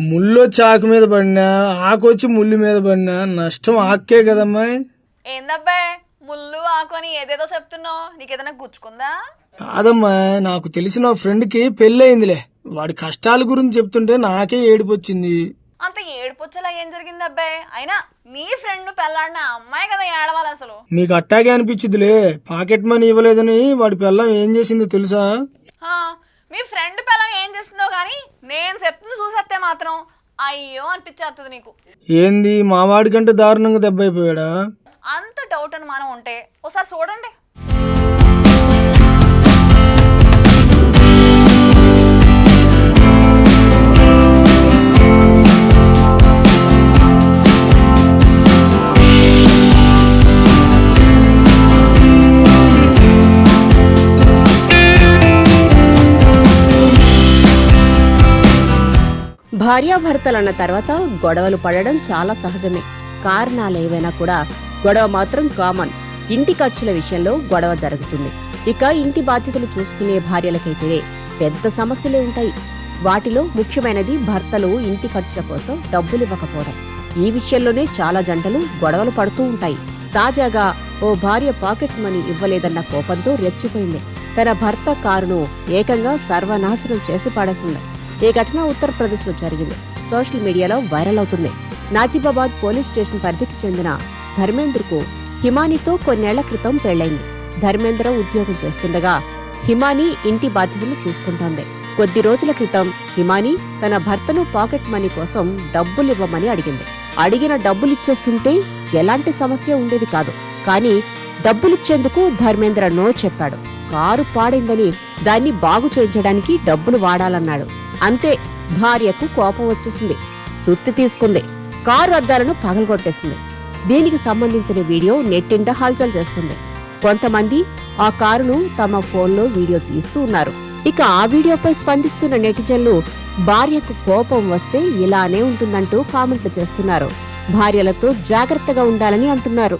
ముళ్ళొచ్చి ఆకు మీద పడినా ఆకొచ్చి ముళ్ళు మీద పడినా నష్టం ఆక్కే కదమ్మా. ఏందబ్బాయ్ ముళ్ళు ఆకు అని ఏదేదో చెప్తున్నావు, నీకేదైనా గుచ్చుకుందా? కాదమ్మా, నాకు తెలిసిన ఫ్రెండ్కి పెళ్ళయిందిలే. వాడి కష్టాల గురించి చెప్తుంటే నాకే ఏడుపొచ్చింది. అంత ఏడుపొచ్చేలా ఏం జరిగింది అబ్బాయి? అయినా నీ ఫ్రెండ్ పెళ్ళాడిన అమ్మాయి కదా ఏడవాలి అసలు. మీకు అట్టాగే అనిపించుద్దిలే. పాకెట్ మనీ ఇవ్వలేదని వాడి పెళ్ళం ఏం చేసిందో తెలుసా? మీ ఫ్రెండ్ పిల్లం ఏం చేస్తుందో గానీ నేను చెప్తుంది చూసేస్తే మాత్రం అయ్యో అనిపించేస్తుంది నీకు. ఏంది మా వాడి కంటే దారుణంగా దెబ్బైపోయాడా? అంత డౌట్ అని మనం ఉంటే ఒకసారి చూడండి. భార్యాభర్తలన్న తర్వాత గొడవలు పడడం చాలా సహజమే. కారణాలేవైనా కూడా గొడవ మాత్రం కామన్. ఇంటి ఖర్చుల విషయంలో గొడవ జరుగుతుంది. ఇక ఇంటి బాధ్యతలు చూసుకునే భార్యలకైతే పెద్ద సమస్యలే ఉంటాయి. వాటిలో ముఖ్యమైనది భర్తలు ఇంటి ఖర్చుల కోసం డబ్బులివ్వకపోవడం. ఈ విషయంలోనే చాలా జంటలు గొడవలు పడుతూ ఉంటాయి. తాజాగా ఓ భార్య పాకెట్ మనీ ఇవ్వలేదన్న కోపంతో రెచ్చిపోయింది. తన భర్త కారును ఏకంగా సర్వనాశనం చేసి పాడేసింది. ఈ ఘటన ఉత్తరప్రదేశ్ లో జరిగింది. సోషల్ మీడియాలో వైరల్ అవుతుంది. నాజిబాబాద్ పోలీస్ స్టేషన్ పరిధికి చెందిన ధర్మేంద్రకు హిమానీతో కొన్నేళ్ల క్రితం పెళ్లైంది. ధర్మేంద్ర ఉద్యోగం చేస్తుండగా హిమానీ ఇంటి బాధ్యతలు చూసుకుంటోంది. కొద్ది రోజుల క్రితం హిమానీ తన భర్తను పాకెట్ మనీ కోసం డబ్బులివ్వమని అడిగింది. అడిగిన డబ్బులిచ్చేస్తుంటే ఎలాంటి సమస్య ఉండేది కాదు. కానీ డబ్బులిచ్చేందుకు ధర్మేంద్ర నో చెప్పాడు. కారు పాడైందని దాన్ని బాగు చేయించడానికి డబ్బులు వాడాలన్నాడు. అంతే, భార్యకు కోపం వచ్చేసింది. సుత్తి తీసుకుంది. కారు అద్దాలను పగలగొట్టేసింది. దీనికి సంబంధించిన వీడియో నెట్టింట హల్చల్ చేస్తుంది. కొంతమంది ఆ కారును తమ ఫోన్లో వీడియో తీస్తూ ఉన్నారు. ఇక ఆ వీడియోపై స్పందిస్తున్న నెటిజన్లు భార్యకు కోపం వస్తే ఇలానే ఉంటుందంటూ కామెంట్లు చేస్తున్నారు. భార్యలతో జాగ్రత్తగా ఉండాలని అంటున్నారు.